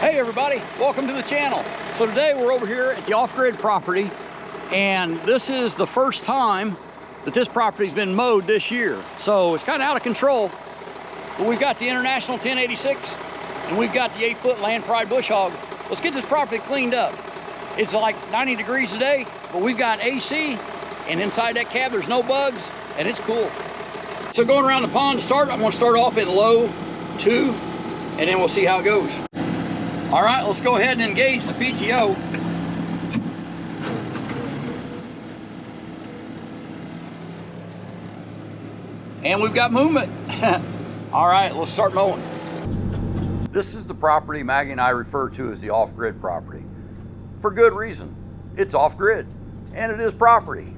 Hey everybody, welcome to the channel. So today we're over here at the off-grid property, and this is the first time that this property's been mowed this year. So it's kind of out of control, but we've got the International 1086 and we've got the 8-foot Land Pride bush hog. Let's get this property cleaned up. It's like 90 degrees today, but we've got AC, and inside that cab there's no bugs, and it's cool. So going around the pond to start, I'm gonna start off in low 2, and then we'll see how it goes. All right, let's go ahead and engage the PTO. And we've got movement. All right, let's start mowing. This is the property Maggie and I refer to as the off-grid property. For good reason. It's off-grid, and it is property.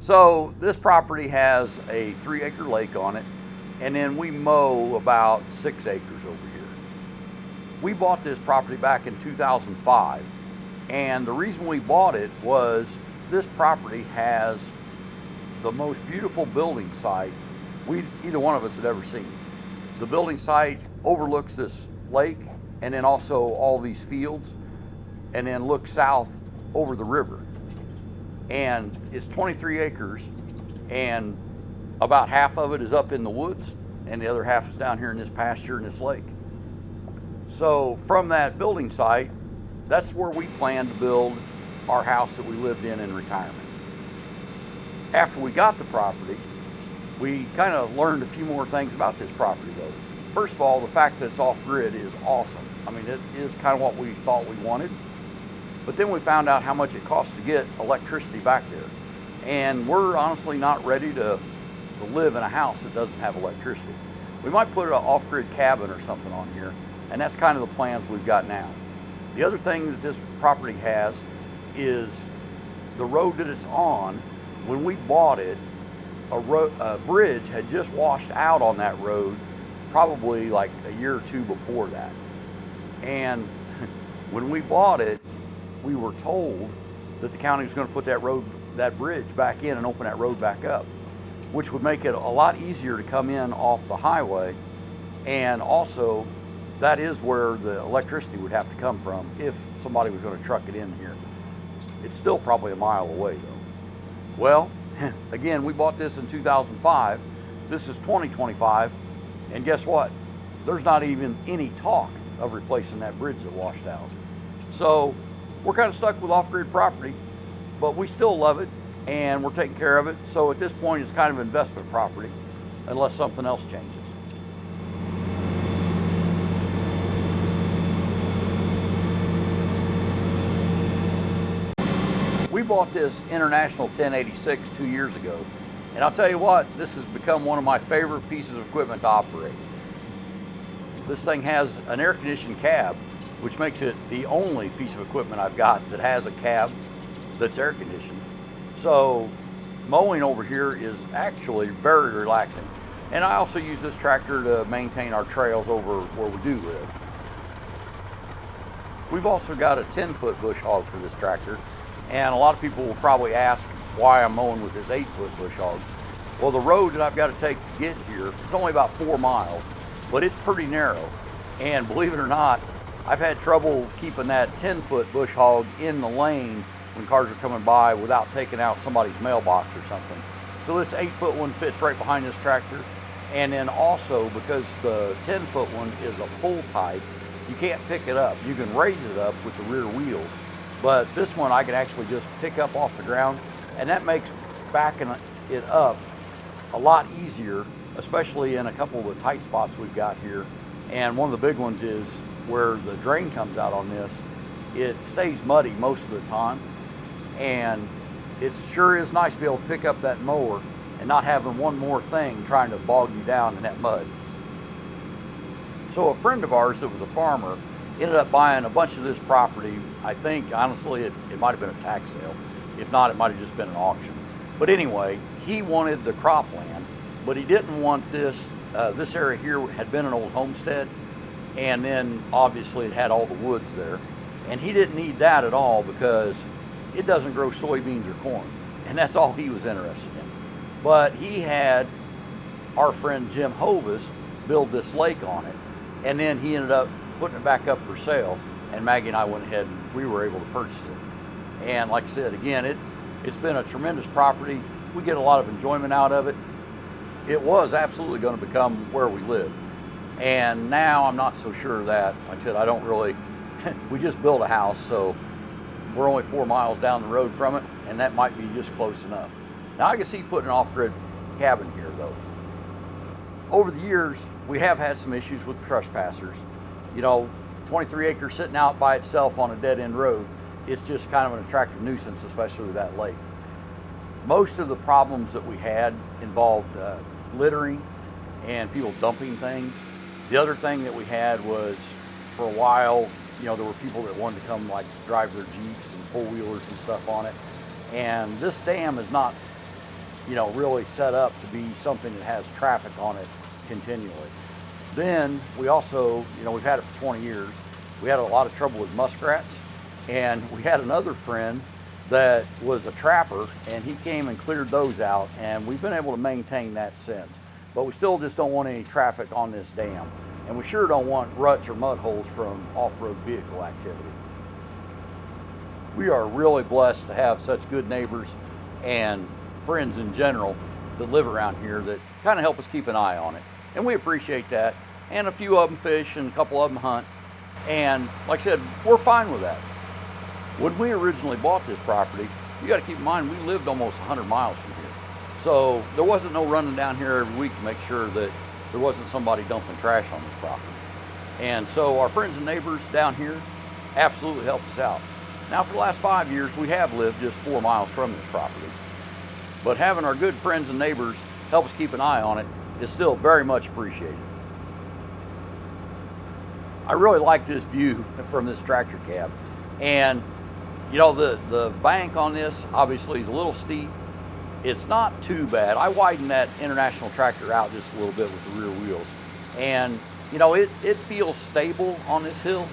So this property has a 3-acre lake on it, and then we mow about 6 acres over here. We bought this property back in 2005, and the reason we bought it was this property has the most beautiful building site either one of us had ever seen. The building site overlooks this lake and then also all these fields, and then looks south over the river. And it's 23 acres, and about half of it is up in the woods, and the other half is down here in this pasture in this lake. So from that building site, that's where we plan to build our house that we lived in retirement. After we got the property, we kind of learned a few more things about this property though. First of all, the fact that it's off-grid is awesome. I mean, it is kind of what we thought we wanted. But then we found out how much it costs to get electricity back there. And we're honestly not ready to live in a house that doesn't have electricity. We might put an off-grid cabin or something on here, and that's kind of the plans we've got now. The other thing that this property has is the road that it's on. When we bought it, a bridge had just washed out on that road probably like a year or two before that. And when we bought it, we were told that the county was going to put that bridge back in and open that road back up, which would make it a lot easier to come in off the highway. And also, that is where the electricity would have to come from if somebody was going to truck it in here. It's still probably a mile away though. Well, again, we bought this in 2005. This is 2025, and guess what? There's not even any talk of replacing that bridge that washed out. So we're kind of stuck with off-grid property, but we still love it and we're taking care of it. So at this point, it's kind of investment property unless something else changes. We bought this International 1086 2 years ago, and I'll tell you what, this has become one of my favorite pieces of equipment to operate. This thing has an air-conditioned cab, which makes it the only piece of equipment I've got that has a cab that's air-conditioned. So mowing over here is actually very relaxing. And I also use this tractor to maintain our trails over where we do live. We've also got a 10-foot bush hog for this tractor. And a lot of people will probably ask why I'm mowing with this 8-foot bush hog. Well, the road that I've got to take to get here, it's only about 4 miles, but it's pretty narrow. And believe it or not, I've had trouble keeping that 10-foot bush hog in the lane when cars are coming by without taking out somebody's mailbox or something. So this 8-foot one fits right behind this tractor. And then also, because the 10-foot one is a pull type, you can't pick it up. You can raise it up with the rear wheels. But this one I can actually just pick up off the ground, and that makes backing it up a lot easier, especially in a couple of the tight spots we've got here. And one of the big ones is where the drain comes out on this. It stays muddy most of the time, and it sure is nice to be able to pick up that mower and not having one more thing trying to bog you down in that mud. So a friend of ours that was a farmer ended up buying a bunch of this property. I think, honestly, it might have been a tax sale. If not, it might have just been an auction. But anyway, he wanted the cropland, but he didn't want this. This area here had been an old homestead, and then obviously it had all the woods there. And he didn't need that at all because it doesn't grow soybeans or corn. And that's all he was interested in. But he had our friend Jim Hovis build this lake on it. And then he ended up putting it back up for sale, and Maggie and I went ahead and we were able to purchase it. And like I said, again, it's been a tremendous property. We get a lot of enjoyment out of it. It was absolutely going to become where we live. And now I'm not so sure of that. Like I said, I don't really, we just built a house, so we're only 4 miles down the road from it, and that might be just close enough. Now I can see putting an off-grid cabin here though. Over the years, we have had some issues with trespassers. 23 acres sitting out by itself on a dead-end road, it's just kind of an attractive nuisance, especially with that lake. Most of the problems that we had involved littering and people dumping things. The other thing that we had was, for a while, there were people that wanted to come like drive their Jeeps and four-wheelers and stuff on it. And this dam is not, really set up to be something that has traffic on it continually. Then we also, we've had it for 20 years. We had a lot of trouble with muskrats, and we had another friend that was a trapper, and he came and cleared those out, and we've been able to maintain that since. But we still just don't want any traffic on this dam, and we sure don't want ruts or mud holes from off-road vehicle activity. We are really blessed to have such good neighbors and friends in general that live around here that kind of help us keep an eye on it, and we appreciate that. And a few of them fish and a couple of them hunt, and like I said, we're fine with that. When we originally bought this property, you got to keep in mind we lived almost 100 miles from here, so there wasn't no running down here every week to make sure that there wasn't somebody dumping trash on this property. And so our friends and neighbors down here absolutely helped us out. Now for the last 5 years, we have lived just 4 miles from this property, but having our good friends and neighbors help us keep an eye on it is still very much appreciated. I really like this view from this tractor cab, and the bank on this obviously is a little steep. It's not too bad. I widened that International tractor out just a little bit with the rear wheels, and it feels stable on this hill,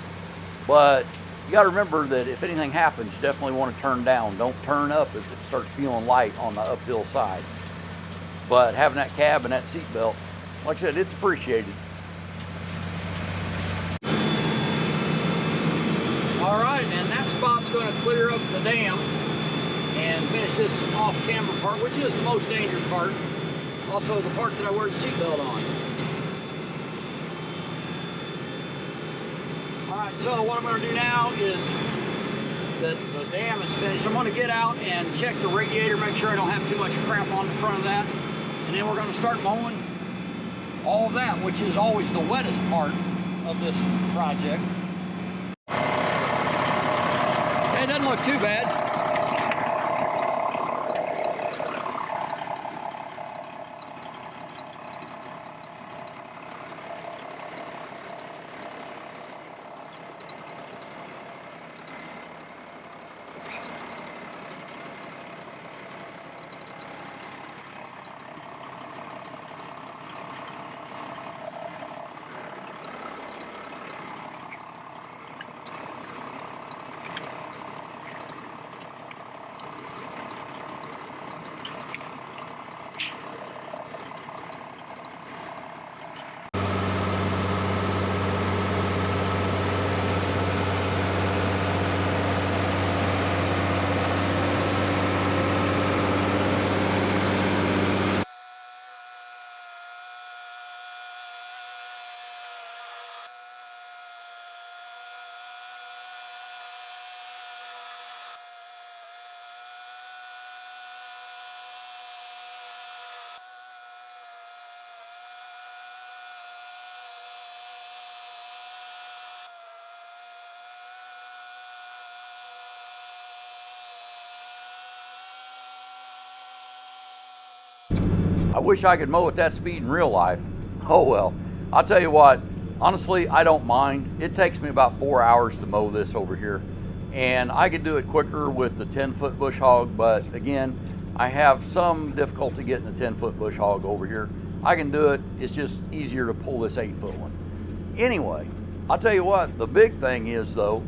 but you got to remember that if anything happens, you definitely want to turn down. Don't turn up if it starts feeling light on the uphill side. But having that cab and that seat belt, like I said, it's appreciated. All right, and that spot's going to clear up the dam and finish this off-camber part, which is the most dangerous part. Also the part that I wear the seatbelt on. All right, so what I'm going to do now is that the dam is finished. I'm going to get out and check the radiator, make sure I don't have too much cramp on the front of that. And then we're going to start mowing all of that, which is always the wettest part of this project. It doesn't look too bad. I wish I could mow at that speed in real life. Oh well, I'll tell you what, honestly, I don't mind. It takes me about 4 hours to mow this over here, and I could do it quicker with the 10-foot bush hog, but again, I have some difficulty getting the 10-foot bush hog over here. I can do it, it's just easier to pull this 8-foot one. Anyway, I'll tell you what, the big thing is though,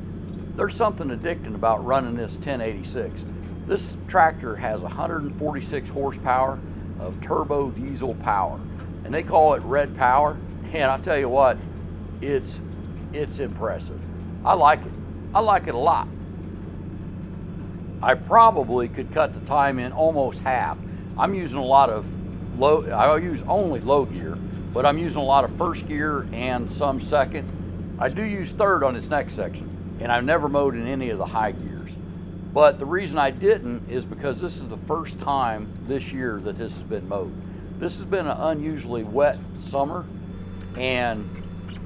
there's something addicting about running this 1086. This tractor has 146 horsepower of turbo diesel power, and they call it red power. And I'll tell you what, it's it's impressive. I like it. I like it a lot. I probably could cut the time in almost half. I'm using a lot of low, I use only low gear, but I'm using a lot of first gear and some second. I do use third on this next section, and I've never mowed in any of the high gears. But the reason I didn't is because this is the first time this year that this has been mowed. This has been an unusually wet summer, and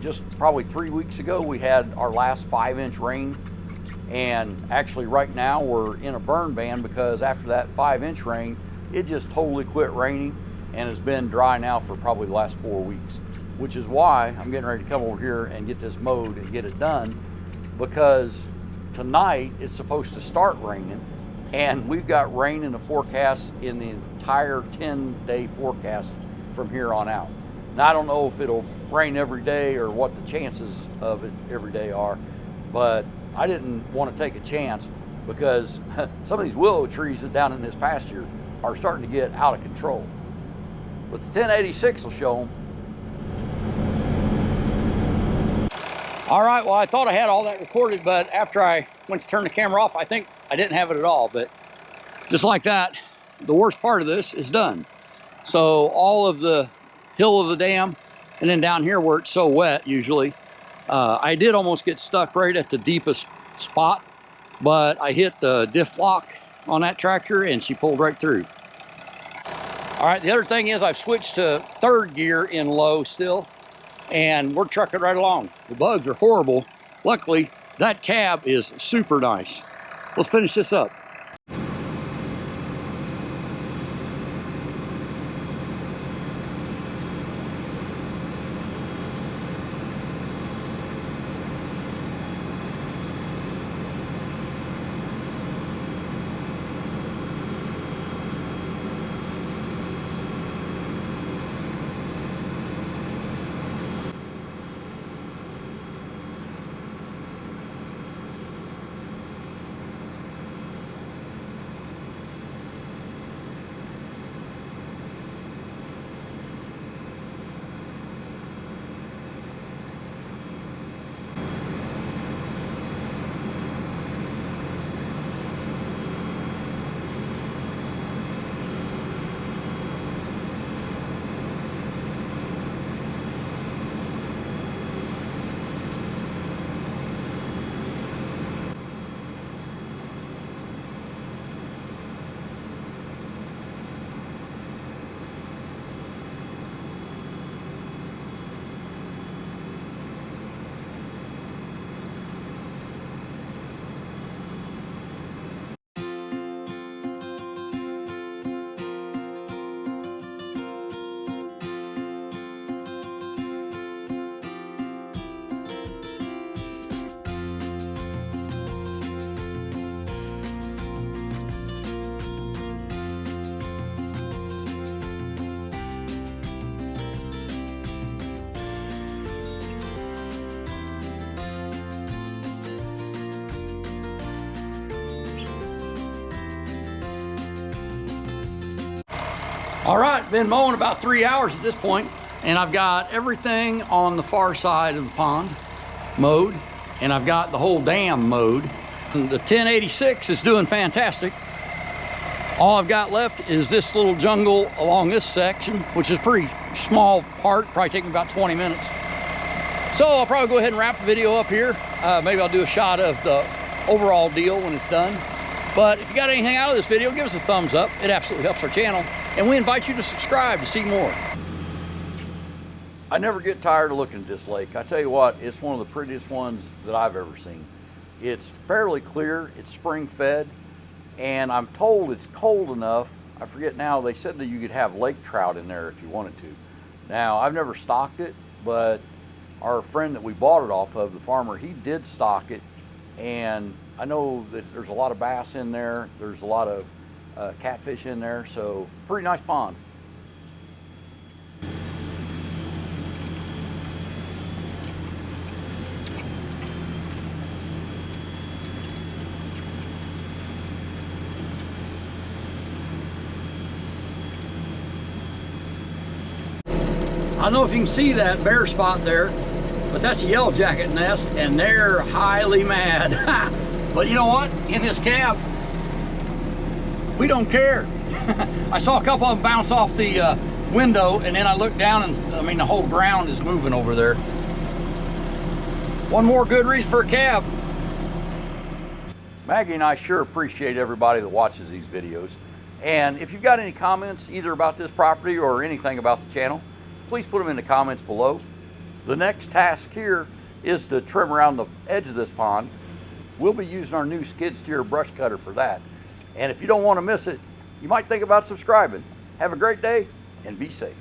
just probably 3 weeks ago we had our last 5-inch rain, and actually right now we're in a burn ban because after that 5-inch rain, it just totally quit raining and has been dry now for probably the last 4 weeks, which is why I'm getting ready to come over here and get this mowed and get it done, because tonight it's supposed to start raining, and we've got rain in the forecast in the entire 10-day forecast from here on out. Now, I don't know if it'll rain every day or what the chances of it every day are, but I didn't want to take a chance because some of these willow trees that down in this pasture are starting to get out of control. But the 1086 will show them. All right, well, I thought I had all that recorded, but after I went to turn the camera off, I think I didn't have it at all. But just like that, the worst part of this is done. So all of the hill of the dam, and then down here where it's so wet usually, I did almost get stuck right at the deepest spot, but I hit the diff lock on that tractor and she pulled right through. All right, the other thing is I've switched to third gear in low still, and we're trucking right along. The bugs are horrible. Luckily, that cab is super nice. Let's finish this up. All right, been mowing about 3 hours at this point, and I've got everything on the far side of the pond mowed, and I've got the whole dam mowed. And the 1086 is doing fantastic. All I've got left is this little jungle along this section, which is a pretty small part, probably take me about 20 minutes. So I'll probably go ahead and wrap the video up here. Maybe I'll do a shot of the overall deal when it's done. But if you got anything out of this video, give us a thumbs up. It absolutely helps our channel. And we invite you to subscribe to see more. I never get tired of looking at this lake. I tell you what, it's one of the prettiest ones that I've ever seen. It's fairly clear, it's spring fed, and I'm told it's cold enough. I forget now, they said that you could have lake trout in there if you wanted to. Now, I've never stocked it, but our friend that we bought it off of, the farmer, he did stock it. And I know that there's a lot of bass in there. There's a lot of catfish in there, so pretty nice pond. I don't know if you can see that bare spot there. But that's a yellow jacket nest, and they're highly mad. But you know what? In this cab, we don't care. I saw a couple of them bounce off the window, and then I looked down, and I mean, the whole ground is moving over there. One more good reason for a cab. Maggie and I sure appreciate everybody that watches these videos. And if you've got any comments either about this property or anything about the channel, please put them in the comments below. The next task here is to trim around the edge of this pond. We'll be using our new skid steer brush cutter for that. And if you don't want to miss it, you might think about subscribing. Have a great day and be safe.